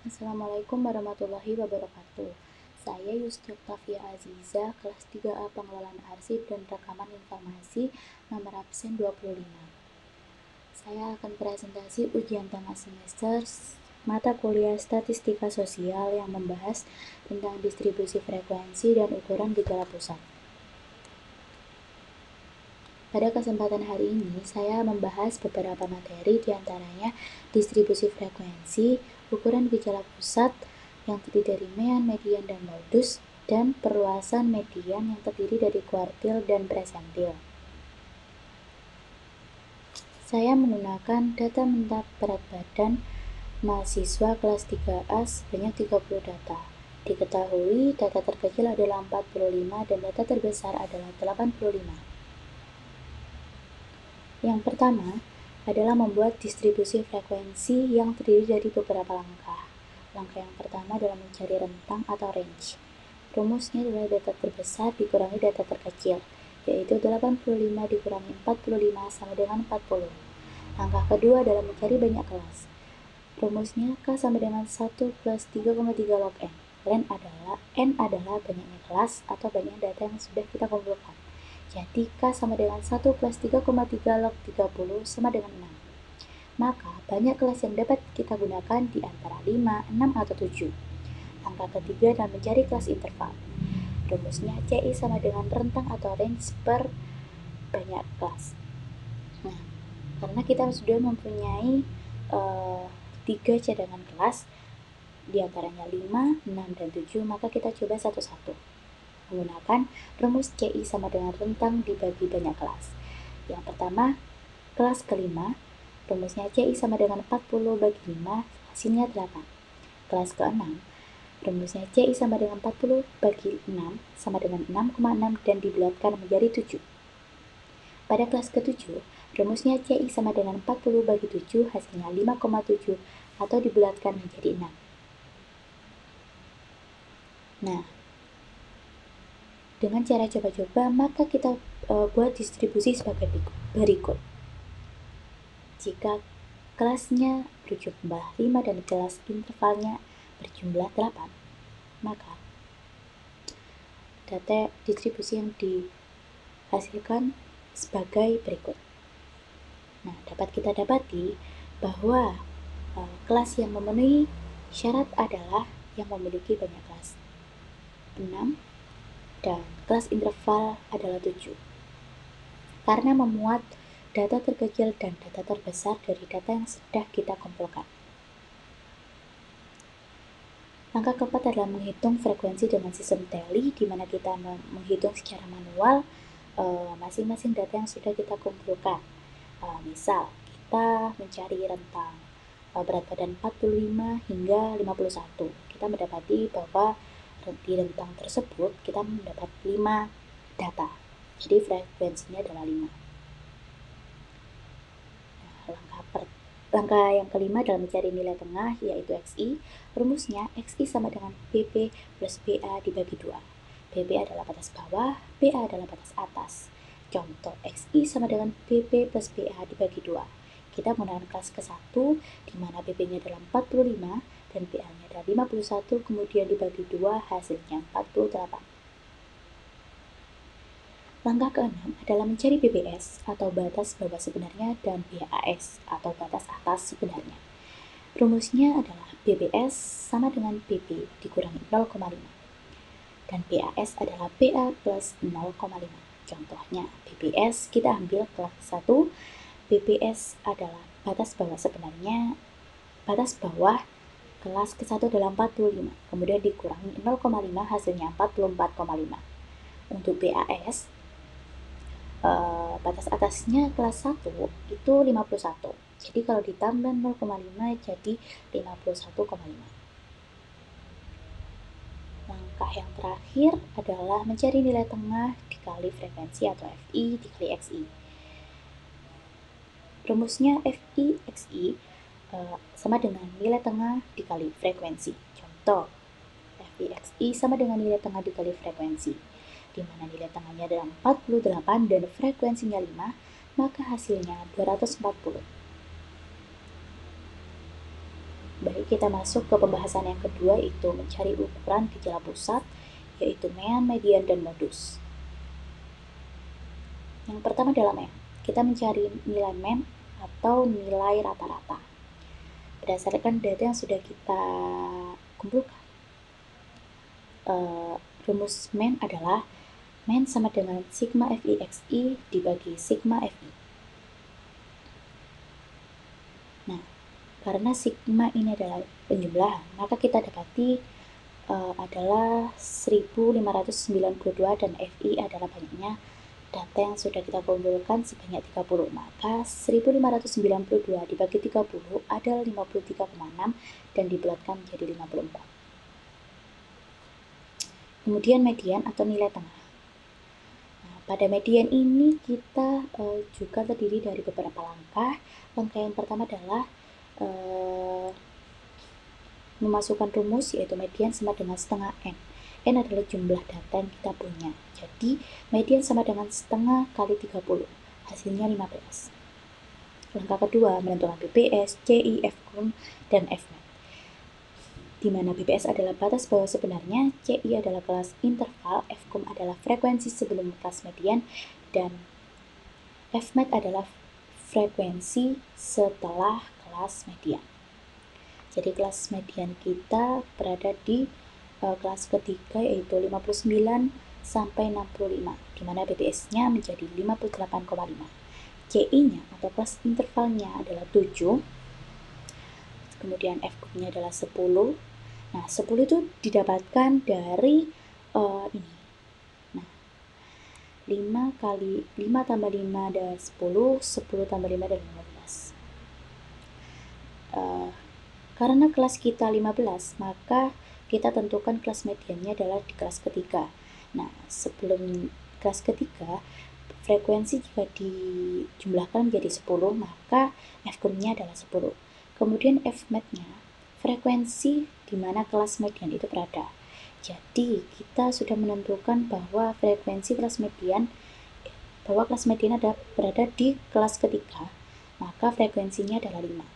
Assalamualaikum warahmatullahi wabarakatuh. Saya Yusti Oktavia Aziza, kelas 3A Pengelolaan Arsip dan Rekaman Informasi, nomor absen 25. Saya akan presentasi ujian tengah semester mata kuliah Statistika Sosial yang membahas tentang distribusi frekuensi dan ukuran gejala pusat. Pada kesempatan hari ini, saya membahas beberapa materi, diantaranya distribusi frekuensi, ukuran gejala pusat yang terdiri dari mean, median, dan modus, dan perluasan median yang terdiri dari kuartil dan presentil. Saya menggunakan data mentah berat badan mahasiswa kelas 3A sebanyak 30 data. Diketahui data terkecil adalah 45 dan data terbesar adalah 85. Yang pertama adalah membuat distribusi frekuensi yang terdiri dari beberapa langkah. Langkah yang pertama adalah mencari rentang atau range. Rumusnya adalah data terbesar dikurangi data terkecil, yaitu 85 dikurangi 45 sama dengan 40. Langkah kedua adalah mencari banyak kelas. Rumusnya K sama dengan 1 plus 3,3 log N. N adalah banyaknya kelas atau banyak data yang sudah kita kumpulkan. Jadi K sama dengan 1 plus 3,3 log 30 sama dengan 6. Maka banyak kelas yang dapat kita gunakan di antara 5, 6, atau 7. Langkah ketiga adalah mencari kelas interval. Rumusnya CI sama dengan rentang atau range per banyak kelas. Nah, karena kita sudah mempunyai 3 cadangan kelas, diantaranya 5, 6, dan 7, maka kita coba satu-satu. Menggunakan rumus CI sama dengan rentang dibagi banyak kelas. Yang pertama, kelas kelima, rumusnya CI sama dengan 40 bagi 5, hasilnya 8. Kelas ke-6, rumusnya CI sama dengan 40 bagi 6 sama dengan 6,6 dan dibulatkan menjadi 7. Pada kelas ke-7, rumusnya CI sama dengan 40 bagi 7, hasilnya 5,7 atau dibulatkan menjadi 6. Nah, dengan cara coba-coba, maka kita buat distribusi sebagai berikut. Jika kelasnya berjumlah 5 dan kelas intervalnya berjumlah 8, maka data distribusi yang dihasilkan sebagai berikut. Nah, dapat kita dapati bahwa kelas yang memenuhi syarat adalah yang memiliki banyak kelas, 6, dan kelas interval adalah 7. Karena memuat data terkecil dan data terbesar dari data yang sudah kita kumpulkan. Langkah keempat adalah menghitung frekuensi dengan sistem tally, di mana kita menghitung secara manual masing-masing data yang sudah kita kumpulkan. Misal, kita mencari rentang berat badan 45 hingga 51. Kita mendapati bahwa di rentang tersebut kita mendapat 5 data. Jadi frekuensinya adalah 5. Langkah yang kelima adalah mencari nilai tengah, yaitu XI. Rumusnya XI sama dengan BP plus BA dibagi 2. BP adalah batas bawah, BA adalah batas atas. Contoh, XI sama dengan BP plus BA dibagi 2. Kita menggunakan kelas ke-1, di mana BP-nya adalah 45 dan BA-nya adalah 51, kemudian dibagi 2, hasilnya 48. Langkah ke-6 adalah mencari BBS atau batas bawah sebenarnya dan BAS atau batas atas sebenarnya. Rumusnya adalah BBS sama dengan BP dikurangi 0,5 dan BAS adalah BA plus 0,5. Contohnya, BBS kita ambil kelas 1, BBS adalah batas bawah sebenarnya, batas bawah kelas ke-1 adalah 45, kemudian dikurangi 0,5 hasilnya 44,5. Untuk BAS, batas atasnya kelas 1 itu 51. Jadi kalau ditambah 0,5 jadi 51,5. Langkah yang terakhir adalah mencari nilai tengah dikali frekuensi atau FI dikali XI. Rumusnya FI XI sama dengan nilai tengah dikali frekuensi. Contoh, FI XI sama dengan nilai tengah dikali frekuensi, di mana nilai tengahnya adalah 48 dan frekuensinya 5, maka hasilnya 240. Baik, kita masuk ke pembahasan yang kedua, yaitu mencari ukuran gejala pusat, yaitu mean, median, dan modus. Yang pertama adalah mean. Kita mencari nilai mean atau nilai rata-rata berdasarkan data yang sudah kita kumpulkan. Rumus mean adalah mean sama dengan sigma FI/XI dibagi sigma FI. Nah, karena sigma ini adalah penjumlahan, maka kita dapati adalah 1592 dan FI adalah banyaknya data yang sudah kita kumpulkan sebanyak 30. Maka 1592 dibagi 30 adalah 53,6 dan dibulatkan menjadi 54. Kemudian median atau nilai tengah. Nah, pada median ini kita juga terdiri dari beberapa langkah. Langkah yang pertama adalah memasukkan rumus, yaitu median sama dengan setengah N. N adalah jumlah data yang kita punya. Jadi, median sama dengan setengah kali 30. Hasilnya 15. Langkah kedua, menentukan BPS, CI, FCOM, dan FMAT. Di mana BPS adalah batas bawah sebenarnya, CI adalah kelas interval, FCOM adalah frekuensi sebelum kelas median, dan FMAT adalah frekuensi setelah kelas median. Jadi kelas median kita berada di kelas ketiga, yaitu 59 sampai 65, di mana BPS-nya menjadi 58,5. CI-nya atau kelas intervalnya adalah 7. Kemudian FQ-nya adalah 10. Nah, 10 itu didapatkan dari ini. Nah, 5 tambah 5 adalah 10, 10 tambah 5 adalah 15. Karena kelas kita 15, maka kita tentukan kelas mediannya adalah di kelas ketiga. Nah, sebelum kelas ketiga, frekuensi jika dijumlahkan menjadi 10, maka FCOM-nya adalah 10. Kemudian FMAT-nya, frekuensi di mana kelas median itu berada. Jadi, kita sudah menentukan bahwa frekuensi kelas median, ada berada di kelas ketiga, maka frekuensinya adalah 5.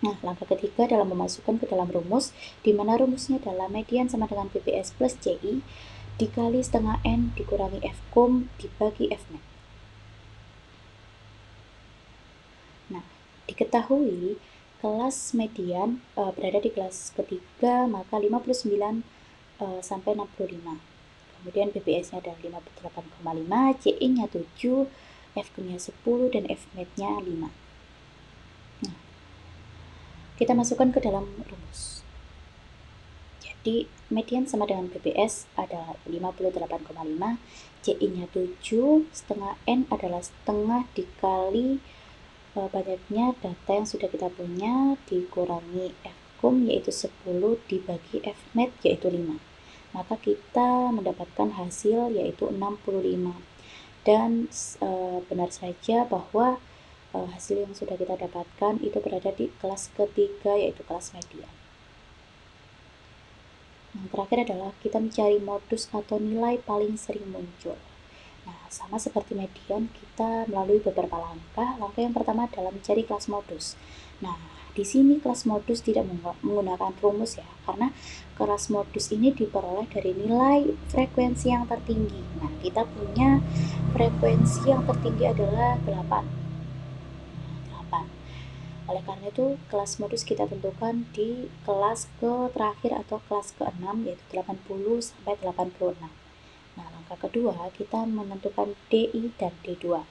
Nah, langkah ketiga adalah memasukkan ke dalam rumus, di mana rumusnya adalah median sama dengan BPS plus CI dikali setengah N dikurangi FCOM dibagi FMAT. Nah, diketahui kelas median berada di kelas ketiga, maka 59 sampai 65. Kemudian BPS-nya adalah 58,5, CI-nya 7, FCOM-nya 10, dan FMAT-nya 5. Nah, kita masukkan ke dalam rumus. Jadi, median sama dengan BPS adalah 58,5, CI-nya 7, setengah N adalah setengah dikali banyaknya data yang sudah kita punya dikurangi FCOM, yaitu 10, dibagi FMAT, yaitu 5. Maka kita mendapatkan hasil yaitu 65. Dan benar saja bahwa hasil yang sudah kita dapatkan itu berada di kelas ketiga, yaitu kelas median. Yang terakhir adalah kita mencari modus atau nilai paling sering muncul. Nah, sama seperti median, kita melalui beberapa langkah. Langkah yang pertama adalah mencari kelas modus. Nah, di sini kelas modus tidak menggunakan rumus ya, karena kelas modus ini diperoleh dari nilai frekuensi yang tertinggi. Nah, kita punya frekuensi yang tertinggi adalah 8. Oleh karena itu, kelas modus kita tentukan di kelas terakhir atau kelas ke-6, yaitu 80 sampai 86. Nah, langkah kedua, kita menentukan DI dan D2.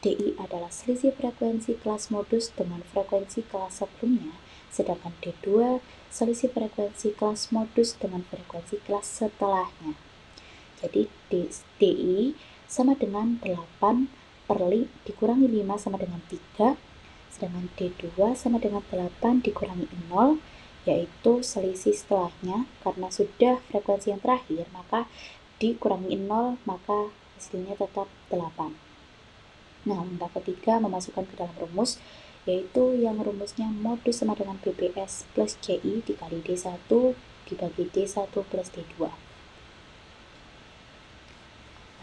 DI adalah selisih frekuensi kelas modus dengan frekuensi kelas sebelumnya, sedangkan D2 selisih frekuensi kelas modus dengan frekuensi kelas setelahnya. Jadi, DI sama dengan 8 per dikurangi 5 sama dengan 3, sedangkan D2 sama dengan 8 dikurangi 0, yaitu selisih setelahnya. Karena sudah frekuensi yang terakhir, maka dikurangi 0, maka hasilnya tetap 8. Nah, langkah ketiga memasukkan ke dalam rumus, yaitu yang rumusnya modus sama dengan BPS plus CI dikali D1 dibagi D1 plus D2.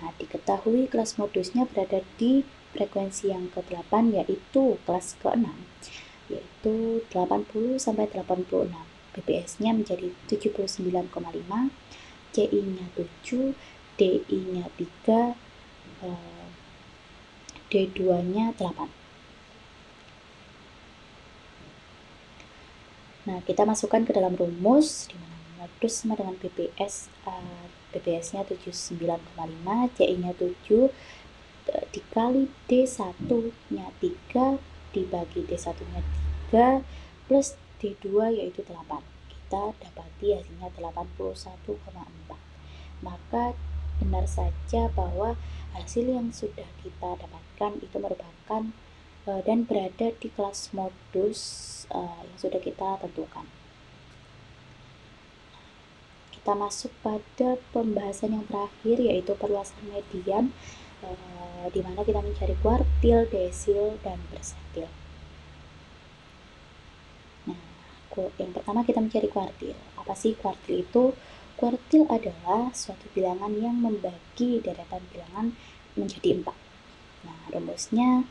Nah, diketahui kelas modusnya berada di frekuensi yang ke-8, yaitu kelas ke-6. yaitu 80 sampai 86. BPS-nya menjadi 79,5, CI-nya 7, DI-nya 3, D2-nya 8. Nah, kita masukkan ke dalam rumus di mana modus sama dengan BPS-nya 79,5, CI-nya 7 dikali D1-nya 3 dibagi D1-nya 3 plus D2 yaitu 8. Kita dapati hasilnya 81,4. Maka benar saja bahwa hasil yang sudah kita dapatkan itu merupakan dan berada di kelas modus yang sudah kita tentukan. Kita masuk pada pembahasan yang terakhir, yaitu perluasan median, di mana kita mencari kuartil, desil, dan persentil. Nah, yang pertama kita mencari kuartil. Apa sih kuartil itu? Kuartil adalah suatu bilangan yang membagi deretan bilangan menjadi 4. Nah, rumusnya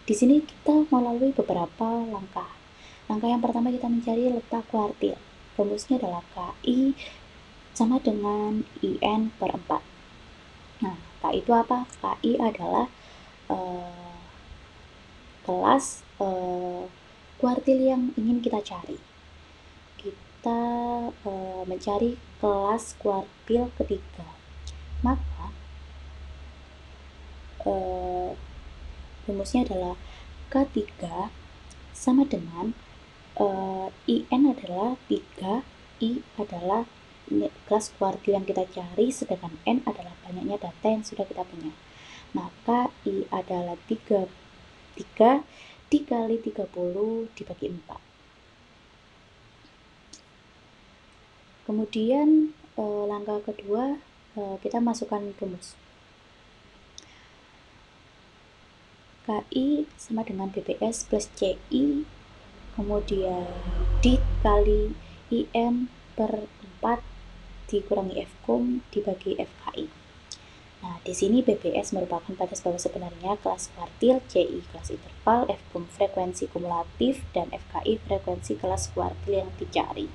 di sini kita melalui beberapa langkah. Langkah yang pertama kita mencari letak kuartil. Rumusnya adalah KI sama dengan IN per 4. Nah, KI itu apa? KI adalah kelas kuartil yang ingin kita cari. Kita mencari kelas kuartil ketiga. Maka rumusnya adalah K3 sama dengan IN adalah 3, I adalah kelas kuartil yang kita cari, sedangkan N adalah banyaknya data yang sudah kita punya. Maka I adalah 3 dikali 30 dibagi 4. Kemudian langkah kedua, kita masukkan rumus. KI sama dengan BPS plus CI, kemudian dikali IN per 4 dikurangi Fkum dibagi FKI. Nah, di sini BPS merupakan batas bawah sebenarnya kelas kuartil, CI kelas interval, Fkum frekuensi kumulatif, dan FKI frekuensi kelas kuartil yang dicari.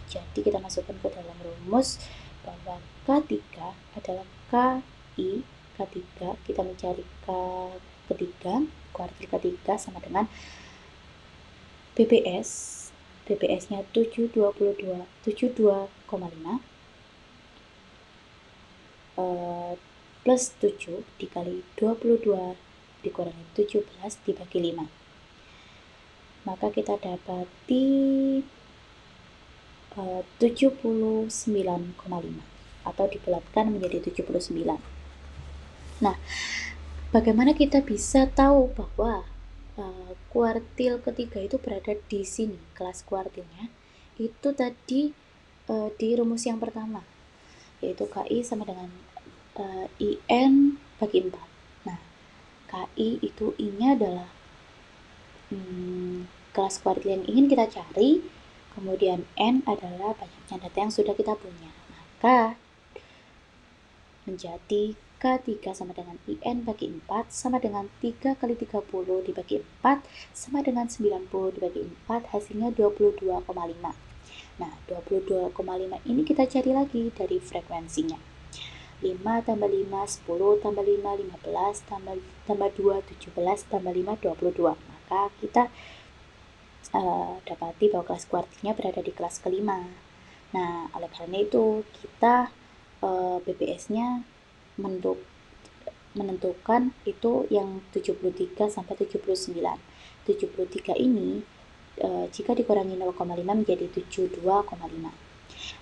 Jadi kita masukkan ke dalam rumus bahwa K3 adalah KI, K3 kita mencari K ketiga, kuartil ketiga sama dengan BPS-nya 72,5 plus 7 dikali 22 dikurangi 17 dibagi 5. Maka kita dapati 79,5 atau dibulatkan menjadi 79. Nah, bagaimana kita bisa tahu bahwa kuartil ketiga itu berada di sini? Kelas kuartilnya itu tadi di rumus yang pertama, yaitu KI sama dengan IN bagi 4. Nah, KI itu I-nya adalah kelas kuartil yang ingin kita cari, kemudian N adalah banyaknya data yang sudah kita punya. Maka menjadi K3 sama dengan IN bagi 4 sama dengan 3 kali 30 dibagi 4 sama dengan 90 dibagi 4, hasilnya 22,5. Nah, 22,5 ini kita cari lagi dari frekuensinya. 5 tambah 5, 10 tambah 5, 15 tambah 2, 17 tambah 5, 22. Maka kita dapati bahwa kelas kuartilnya berada di kelas kelima. Nah, oleh karena itu kita BPS-nya menentukan itu yang 73 sampai 79. 73 ini jika dikurangi 0,5 menjadi 72,5.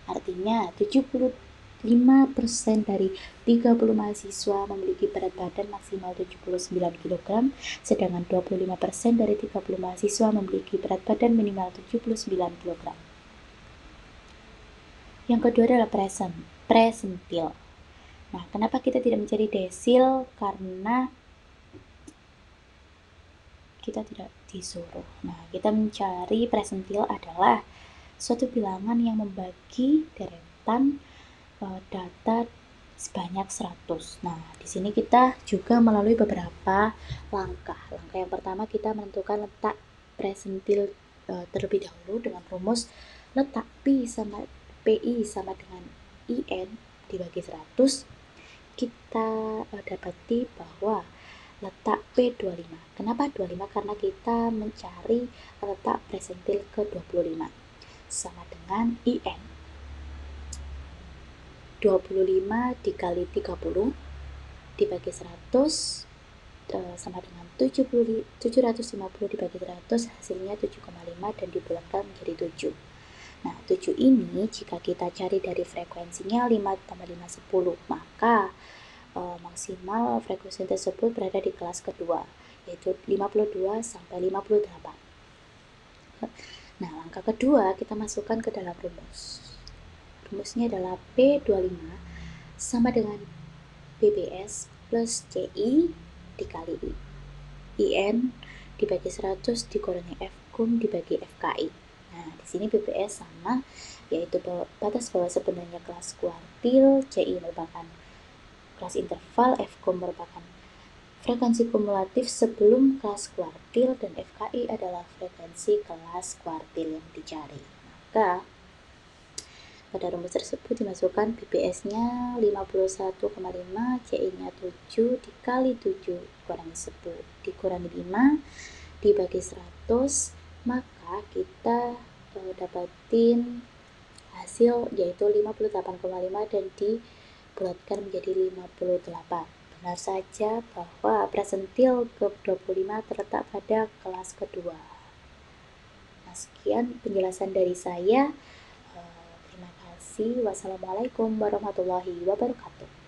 Artinya 75% dari 30 mahasiswa memiliki berat badan maksimal 79 kg, sedangkan 25% dari 30 mahasiswa memiliki berat badan minimal 79 kg. Yang kedua adalah presentil. Nah, kenapa kita tidak mencari desil? Karena kita tidak disuruh. Nah, kita mencari presentil adalah suatu bilangan yang membagi deretan data sebanyak 100. Nah, di sini kita juga melalui beberapa langkah. Langkah yang pertama kita menentukan letak presentil terlebih dahulu dengan rumus letak PI sama dengan IN dibagi 100. Kita dapati bahwa letak P25. Kenapa 25? Karena kita mencari letak presentil ke-25 sama dengan IN 25 dikali 30 dibagi 100 sama dengan 750 dibagi 100 hasilnya 7,5 dan dibulatkan menjadi 7. Nah, 7 ini jika kita cari dari frekuensinya 5 tambah 5, 10, maka maksimal frekuensi tersebut berada di kelas kedua, yaitu 52 sampai 58. Nah, langkah kedua kita masukkan ke dalam rumus. Rumusnya adalah P25 sama dengan BBS plus CI dikali I. IN dibagi 100 dikurangi Fkum dibagi FKI. Nah, di sini BBS sama, yaitu batas bawah sebenarnya kelas kuartil, CI merupakan kelas interval, Fkum merupakan frekuensi kumulatif sebelum kelas kuartil, dan FKI adalah frekuensi kelas kuartil yang dicari. Maka pada rumus tersebut dimasukkan BBS-nya 51,5, CI-nya 7 dikali 7 kurangi 10 dikurangi 5 dibagi 100, maka kita dapatin hasil yaitu 58,5 dan dibulatkan menjadi 58. Benar saja bahwa presentil ke-25 terletak pada kelas kedua. Nah, sekian penjelasan dari saya. Terima kasih. Wassalamualaikum warahmatullahi wabarakatuh.